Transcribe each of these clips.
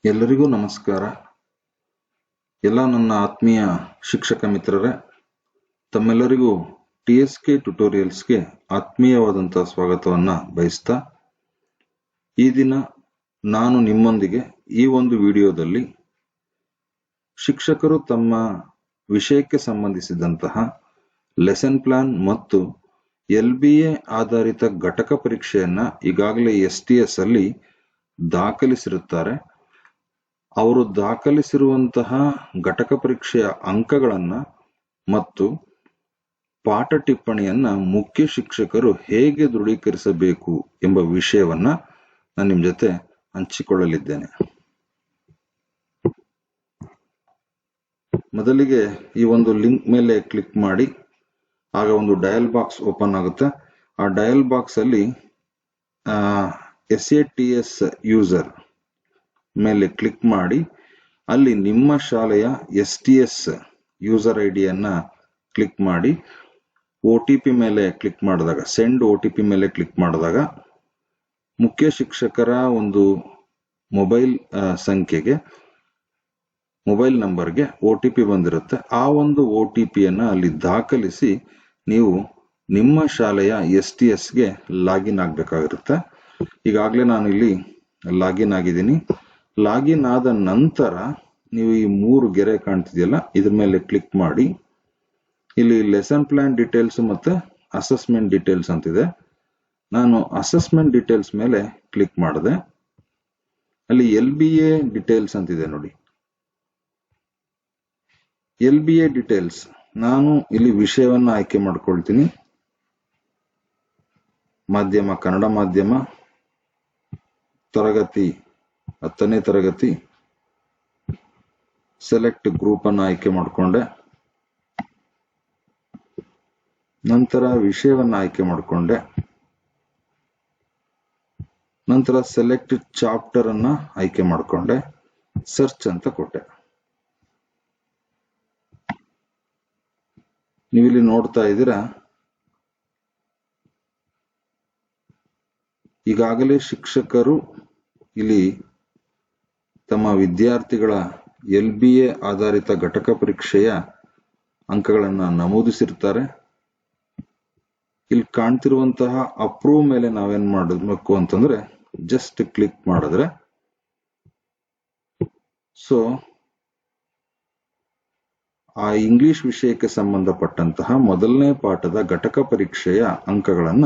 ಎಲ್ಲರಿಗೂ ನಮಸ್ಕಾರ. ಎಲ್ಲ ನನ್ನ ಆತ್ಮೀಯ ಶಿಕ್ಷಕ ಮಿತ್ರರೇ, ತಮ್ಮೆಲ್ಲರಿಗೂ TSK ಟ್ಯುಟೋರಿಯಲ್ಸ್ಗೆ ಆತ್ಮೀಯವಾದಂತಹ ಸ್ವಾಗತವನ್ನ ಬಯಸ್ತಾ, ಈ ದಿನ ನಾನು ನಿಮ್ಮೊಂದಿಗೆ ಈ ಒಂದು ವಿಡಿಯೋದಲ್ಲಿ ಶಿಕ್ಷಕರು ತಮ್ಮ ವಿಷಯಕ್ಕೆ ಸಂಬಂಧಿಸಿದಂತಹ ಲೆಸನ್ ಪ್ಲಾನ್ ಮತ್ತು LBA ಆಧಾರಿತ ಘಟಕ ಪರೀಕ್ಷೆಯನ್ನ ಈಗಾಗಲೇ STS ಅಲ್ಲಿ ದಾಖಲಿಸಿರುತ್ತಾರೆ. ಅವರು ದಾಖಲಿಸಿರುವಂತಹ ಘಟಕ ಪರೀಕ್ಷೆಯ ಅಂಕಗಳನ್ನ ಮತ್ತು ಪಾಠ ಟಿಪ್ಪಣಿಯನ್ನ ಮುಖ್ಯ ಶಿಕ್ಷಕರು ಹೇಗೆ ದೃಢೀಕರಿಸಬೇಕು ಎಂಬ ವಿಷಯವನ್ನ ನಾನು ನಿಮ್ ಜೊತೆ ಹಂಚಿಕೊಳ್ಳಲಿದ್ದೇನೆ. ಮೊದಲಿಗೆ ಈ ಒಂದು ಲಿಂಕ್ ಮೇಲೆ ಕ್ಲಿಕ್ ಮಾಡಿ, ಆಗ ಒಂದು ಡಯಲ್ ಬಾಕ್ಸ್ ಓಪನ್ ಆಗುತ್ತೆ. ಆ ಡಯಲ್ ಬಾಕ್ಸ್ ಅಲ್ಲಿ SATS ಯೂಸರ್ ಮೇಲೆ ಕ್ಲಿಕ್ ಮಾಡಿ, ಅಲ್ಲಿ ನಿಮ್ಮ ಶಾಲೆಯ STS ಯೂಸರ್ ಐಡಿಯನ್ನ ಕ್ಲಿಕ್ ಮಾಡಿ, OTP ಮೇಲೆ ಕ್ಲಿಕ್ ಮಾಡಿದಾಗ, ಸೆಂಡ್ OTP ಮೇಲೆ ಕ್ಲಿಕ್ ಮಾಡಿದಾಗ ಮುಖ್ಯ ಶಿಕ್ಷಕರ ಒಂದು ಮೊಬೈಲ್ ಸಂಖ್ಯೆಗೆ, ಮೊಬೈಲ್ ನಂಬರ್ಗೆ OTP ಬಂದಿರುತ್ತೆ. ಆ ಒಂದು OTPಯನ್ನ ಅಲ್ಲಿ ದಾಖಲಿಸಿ ನೀವು ನಿಮ್ಮ ಶಾಲೆಯ STSಗೆ ಲಾಗಿನ್ ಆಗ್ಬೇಕಾಗಿರುತ್ತೆ. ಈಗಾಗಲೇ ನಾನು ಇಲ್ಲಿ ಲಾಗಿನ್ ಆಗಿದ್ದೀನಿ. ಲಾಗಿನ್ ಆದ ನಂತರ ನೀವು ಈ 3 ಗೆರೆ ಕಾಣ್ತಿದೆಯಲ್ಲ, ಇದ್ರ ಮೇಲೆ ಕ್ಲಿಕ್ ಮಾಡಿ, ಇಲ್ಲಿ ಲೆಸನ್ ಪ್ಲಾನ್ ಡೀಟೇಲ್ಸ್ ಮತ್ತೆ ಅಸೆಸ್ಮೆಂಟ್ ಡೀಟೇಲ್ಸ್ ಅಂತಿದೆ. ನಾನು ಅಸೆಸ್ಮೆಂಟ್ ಡೀಟೇಲ್ಸ್ ಮೇಲೆ ಕ್ಲಿಕ್ ಮಾಡಿದೆ. ಅಲ್ಲಿ LBA ಡೀಟೇಲ್ಸ್ ಅಂತಿದೆ ನೋಡಿ. LBA ಡೀಟೇಲ್ಸ್, ನಾನು ಇಲ್ಲಿ ವಿಷಯವನ್ನ ಆಯ್ಕೆ ಮಾಡ್ಕೊಳ್ತೀನಿ. ಮಾಧ್ಯಮ ಕನ್ನಡ ಮಾಧ್ಯಮ, ತರಗತಿ 10ನೇ ತರಗತಿ, ಸೆಲೆಕ್ಟ್ ಗ್ರೂಪ್ ಅನ್ನು ಆಯ್ಕೆ ಮಾಡಿಕೊಂಡೆ. ನಂತರ ವಿಷಯವನ್ನ ಆಯ್ಕೆ ಮಾಡಿಕೊಂಡೆ. ನಂತರ ಸೆಲೆಕ್ಟ್ ಚಾಪ್ಟರ್ ಅನ್ನ ಆಯ್ಕೆ ಮಾಡಿಕೊಂಡೆ. ಸರ್ಚ್ ಅಂತ ಕೊಟ್ಟೆ. ನೀವಿಲ್ಲಿ ನೋಡ್ತಾ ಇದ್ದೀರಾ, ಈಗಾಗಲೇ ಶಿಕ್ಷಕರು ಇಲ್ಲಿ ತಮ್ಮ ವಿದ್ಯಾರ್ಥಿಗಳ LBA ಆಧಾರಿತ ಘಟಕ ಪರೀಕ್ಷೆಯ ಅಂಕಗಳನ್ನ ನಮೂದಿಸಿರ್ತಾರೆ. ಇಲ್ಲಿ ಕಾಣ್ತಿರುವಂತಹ ಅಪ್ರೂವ್ ಮೇಲೆ ನಾವೇನ್ ಮಾಡಬೇಕು ಅಂತಂದ್ರೆ ಜಸ್ಟ್ ಕ್ಲಿಕ್ ಮಾಡಿದ್ರೆ, ಸೊ ಆ ಇಂಗ್ಲಿಷ್ ವಿಷಯಕ್ಕೆ ಸಂಬಂಧಪಟ್ಟಂತಹ ಮೊದಲನೇ ಪಾಠದ ಘಟಕ ಪರೀಕ್ಷೆಯ ಅಂಕಗಳನ್ನ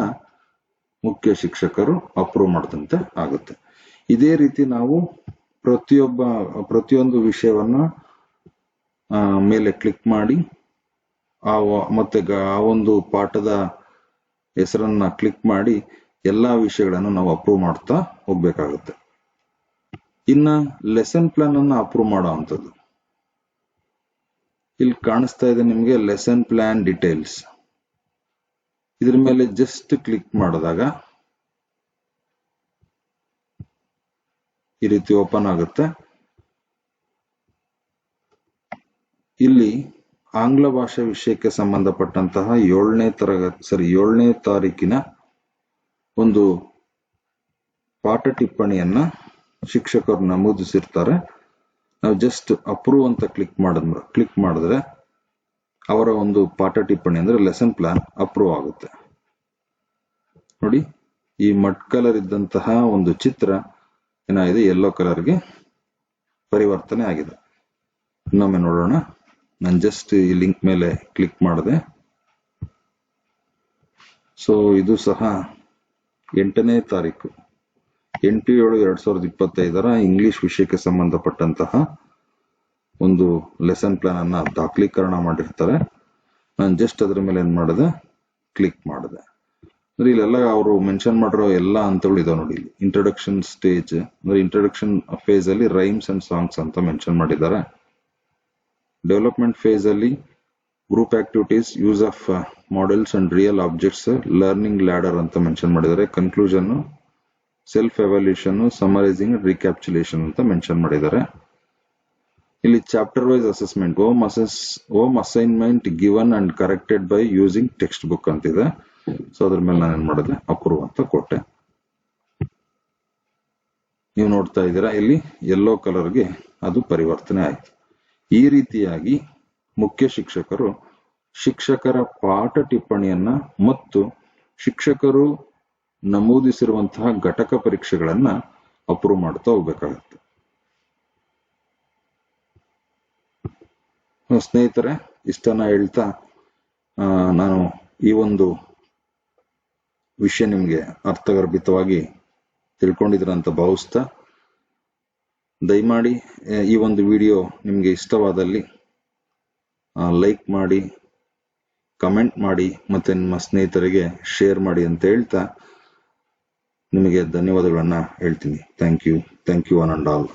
ಮುಖ್ಯ ಶಿಕ್ಷಕರು ಅಪ್ರೂವ್ ಮಾಡಿದಂತೆ ಆಗುತ್ತೆ. ಇದೇ ರೀತಿ ನಾವು ಪ್ರತಿಯೊಂದು ವಿಷಯವನ್ನ ಮೇಲೆ ಕ್ಲಿಕ್ ಮಾಡಿ, ಮತ್ತೆ ಆ ಒಂದು ಪಾಠದ ಹೆಸರನ್ನ ಕ್ಲಿಕ್ ಮಾಡಿ ಎಲ್ಲಾ ವಿಷಯಗಳನ್ನು ನಾವು ಅಪ್ರೂವ್ ಮಾಡ್ತಾ ಹೋಗ್ಬೇಕಾಗುತ್ತೆ. ಇನ್ನ ಲೆಸನ್ ಪ್ಲಾನ್ ಅನ್ನ ಅಪ್ರೂವ್ ಮಾಡೋ ಅಂಥದ್ದು ಇಲ್ಲಿ ಕಾಣಿಸ್ತಾ ಇದೆ ನಿಮ್ಗೆ, ಲೆಸನ್ ಪ್ಲಾನ್ ಡೀಟೇಲ್ಸ್. ಇದ್ರ ಮೇಲೆ ಜಸ್ಟ್ ಕ್ಲಿಕ್ ಮಾಡಿದಾಗ ಈ ರೀತಿ ಓಪನ್ ಆಗುತ್ತೆ. ಇಲ್ಲಿ ಆಂಗ್ಲ ಭಾಷಾ ವಿಷಯಕ್ಕೆ ಸಂಬಂಧಪಟ್ಟಂತಹ 7ನೇ ತಾರೀಕಿನ ಒಂದು ಪಾಠ ಟಿಪ್ಪಣಿಯನ್ನ ಶಿಕ್ಷಕರು ನಮೂದಿಸಿರ್ತಾರೆ. ನಾವು ಜಸ್ಟ್ ಅಪ್ರೂವ್ ಅಂತ ಕ್ಲಿಕ್ ಮಾಡಿದ್ರೆ ಅವರ ಒಂದು ಪಾಠ ಟಿಪ್ಪಣಿ ಅಂದ್ರೆ ಲೆಸನ್ ಪ್ಲಾನ್ ಅಪ್ರೂವ್ ಆಗುತ್ತೆ. ನೋಡಿ, ಈ ಮಡ್ ಕಲರ್ ಇದ್ದಂತಹ ಒಂದು ಚಿತ್ರ ಏನಾಗಿದೆ, ಯೆಲ್ಲೋ ಕಲರ್ಗೆ ಪರಿವರ್ತನೆ ಆಗಿದೆ. ಇನ್ನೊಮ್ಮೆ ನೋಡೋಣ. ನಾನು ಜಸ್ಟ್ ಈ ಲಿಂಕ್ ಮೇಲೆ ಕ್ಲಿಕ್ ಮಾಡಿದೆ. ಸೊ ಇದು ಸಹ 8ನೇ ತಾರೀಕು 8/7/2025 ಇಂಗ್ಲಿಷ್ ವಿಷಯಕ್ಕೆ ಸಂಬಂಧಪಟ್ಟಂತಹ ಒಂದು ಲೆಸನ್ ಪ್ಲಾನ್ ಅನ್ನ ದಾಖಲೀಕರಣ ಮಾಡಿರ್ತಾರೆ. ನಾನು ಜಸ್ಟ್ ಅದ್ರ ಮೇಲೆ ಏನ್ ಮಾಡಿದೆ, ಕ್ಲಿಕ್ ಮಾಡಿದೆ. ಇಲ್ಲೆಲ್ಲ ಅವರು ಮೆನ್ಷನ್ ಮಾಡಿರೋ ಎಲ್ಲ ಹಂತಗಳು ಇದಾವೆ ನೋಡಿ. ಇಲ್ಲಿ ಇಂಟ್ರೊಡಕ್ಷನ್ ಸ್ಟೇಜ್ ಅಂದ್ರೆ ಇಂಟ್ರೊಡಕ್ಷನ್ ಫೇಸ್ ಅಲ್ಲಿ ರೈಮ್ಸ್ ಅಂಡ್ ಸಾಂಗ್ಸ್ ಅಂತ ಮೆನ್ಷನ್ ಮಾಡಿದ್ದಾರೆ. ಡೆವಲಪ್ಮೆಂಟ್ ಫೇಸ್ ಅಲ್ಲಿ group activities, use of models and real objects, learning ladder ಅಂತ ಮೆನ್ಷನ್ ಮಾಡಿದ್ದಾರೆ. Conclusion, self evaluation, summarising, recapitulation ಅಂತ ಮೆನ್ಷನ್ ಮಾಡಿದ್ದಾರೆ. ಇಲ್ಲಿ chapter wise assessment, home assignment given and corrected by using text book ಅಂತಿದೆ. So ಅದ್ರ ಮೇಲೆ ನಾನು ಏನ್ ಮಾಡಿದೆ, ಅಪ್ರೂವ್ ಅಂತ ಕೊಟ್ಟೆ. ನೀವು ನೋಡ್ತಾ ಇದ್ದೀರಾ, ಇಲ್ಲಿ ಯೆಲ್ಲೋ ಕಲರ್ಗೆ ಅದು ಪರಿವರ್ತನೆ ಆಯ್ತು. ಈ ರೀತಿಯಾಗಿ ಮುಖ್ಯ ಶಿಕ್ಷಕರು ಶಿಕ್ಷಕರ ಪಾಠ ಟಿಪ್ಪಣಿಯನ್ನ ಮತ್ತು ಶಿಕ್ಷಕರು ನಮೂದಿಸಿರುವಂತಹ ಘಟಕ ಪರೀಕ್ಷೆಗಳನ್ನ ಅಪ್ರೂವ್ ಮಾಡ್ತಾ ಹೋಗ್ಬೇಕಾಗತ್ತೆ. ಸ್ನೇಹಿತರೆ, ಇಷ್ಟನ್ನ ಹೇಳ್ತಾ ನಾನು ಈ ಒಂದು ವಿಷಯ ನಿಮ್ಗೆ ಅರ್ಥಗರ್ಭಿತವಾಗಿ ತಿಳ್ಕೊಂಡಿದ್ರ ಅಂತ ಭಾವಿಸ್ತಾ, ದಯಮಾಡಿ ಈ ಒಂದು ವಿಡಿಯೋ ನಿಮ್ಗೆ ಇಷ್ಟವಾದಲ್ಲಿ ಲೈಕ್ ಮಾಡಿ, ಕಮೆಂಟ್ ಮಾಡಿ, ಮತ್ತೆ ನಿಮ್ಮ ಸ್ನೇಹಿತರಿಗೆ ಶೇರ್ ಮಾಡಿ ಅಂತ ಹೇಳ್ತಾ ನಿಮಗೆ ಧನ್ಯವಾದಗಳನ್ನ ಹೇಳ್ತೀನಿ. Thank you one and all.